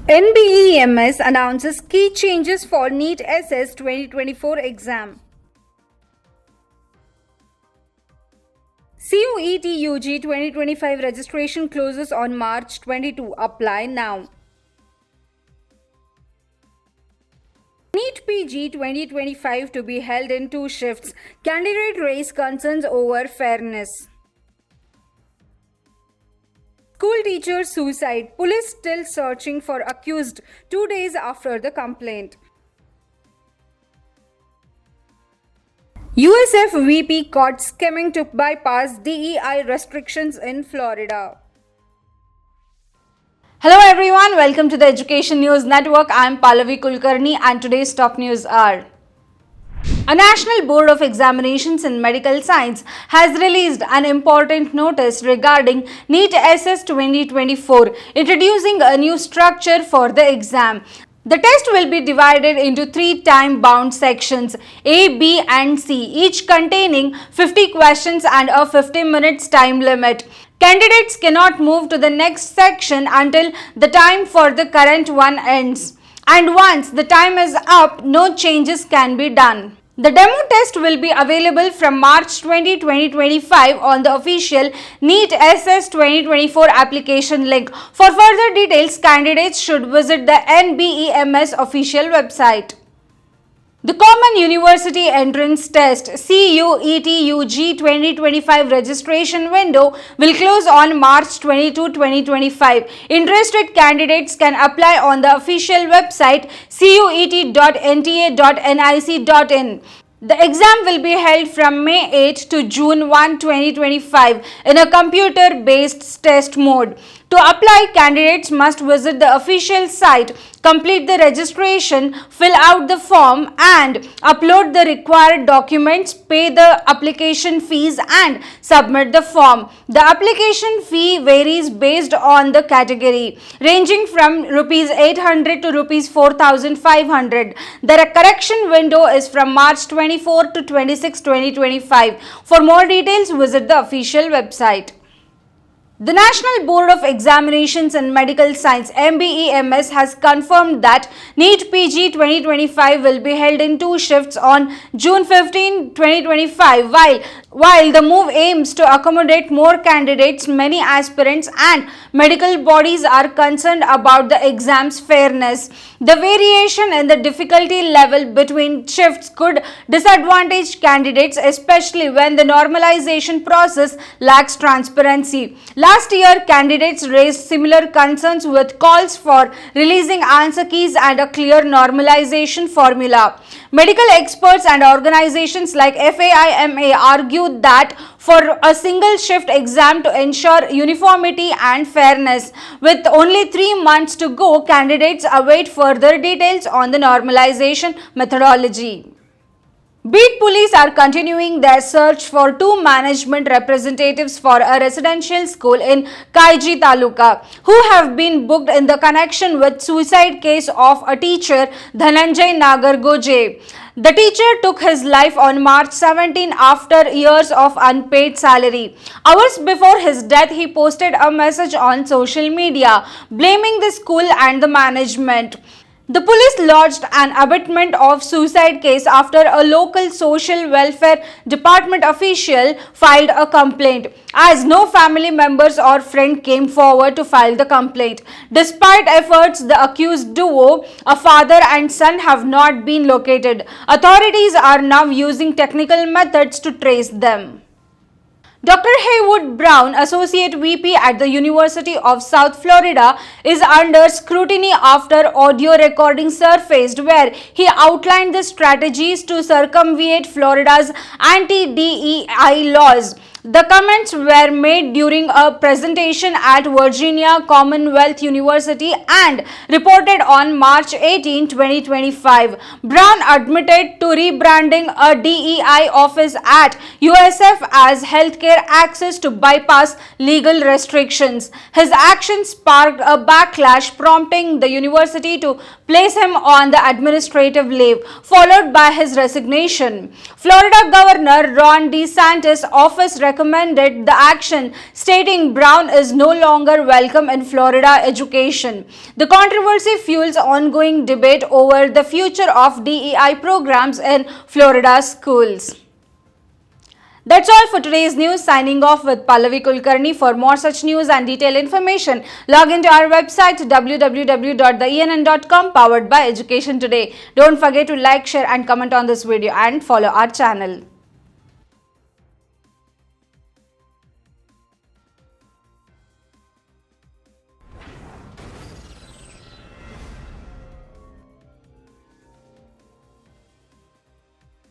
NBEMS announces key changes for NEET SS 2024 exam. CUET UG 2025 registration closes on March 22. Apply now. NEET PG 2025 to be held in 2 shifts. Candidate raise concerns over fairness. School teacher suicide. Police still searching for accused 2 days after the complaint. USF VP caught scheming to bypass DEI restrictions in Florida. Hello everyone, welcome to the Education News Network. I am Pallavi Kulkarni and today's top news are: a National Board of Examinations in Medical Science has released an important notice regarding NEET SS 2024, introducing a new structure for the exam. The test will be divided into 3 time-bound sections, A, B and C, each containing 50 questions and a 50 minutes time limit. Candidates cannot move to the next section until the time for the current one ends. And once the time is up, no changes can be done. The demo test will be available from March 20, 2025 on the official NEET SS 2024 application link. For further details, candidates should visit the NBEMS official website. The Common University Entrance Test CUET UG 2025 registration window will close on March 22, 2025. Interested candidates can apply on the official website cuet.nta.nic.in. The exam will be held from May 8 to June 1, 2025 in a computer-based test mode. To apply, candidates must visit the official site, complete the registration, fill out the form and upload the required documents, pay the application fees and submit the form. The application fee varies based on the category, ranging from Rs 800 to Rs 4,500. The correction window is from March 24 to 26, 2025. For more details, visit the official website. The National Board of Examinations in Medical Science (NBEMS) has confirmed that NEET PG 2025 will be held in 2 shifts on June 15, 2025. While the move aims to accommodate more candidates, many aspirants and medical bodies are concerned about the exam's fairness. The variation in the difficulty level between shifts could disadvantage candidates, especially when the normalization process lacks transparency. Last year, candidates raised similar concerns with calls for releasing answer keys and a clear normalization formula. Medical experts and organizations like FAIMA argued that for a single shift exam to ensure uniformity and fairness. With only 3 months to go, candidates await further details on the normalization methodology. Beat police are continuing their search for 2 management representatives for a residential school in Kaiji Taluka who have been booked in the connection with suicide case of a teacher, Dhananjay Nagargoje. The teacher took his life on March 17 after years of unpaid salary. Hours before his death, he posted a message on social media blaming the school and the management. The police lodged an abatement of suicide case after a local social welfare department official filed a complaint, as no family members or friend came forward to file the complaint. Despite efforts, the accused duo, a father and son, have not been located. Authorities are now using technical methods to trace them. Dr. Haywood Brown, Associate VP at the University of South Florida, is under scrutiny after audio recording surfaced where he outlined the strategies to circumvent Florida's anti-DEI laws. The comments were made during a presentation at Virginia Commonwealth University and reported on March 18, 2025. Brown admitted to rebranding a DEI office at USF as healthcare access to bypass legal restrictions. His actions sparked a backlash, prompting the university to place him on the administrative leave, followed by his resignation. Florida Governor Ron DeSantis' office recommended the action, stating Brown is no longer welcome in Florida education. The controversy fuels ongoing debate over the future of DEI programs in Florida schools. That's all for today's news. Signing off with Pallavi Kulkarni. For more such news and detailed information, log into our website www.theENN.com, powered by Education Today. Don't forget to like, share and comment on this video and follow our channel.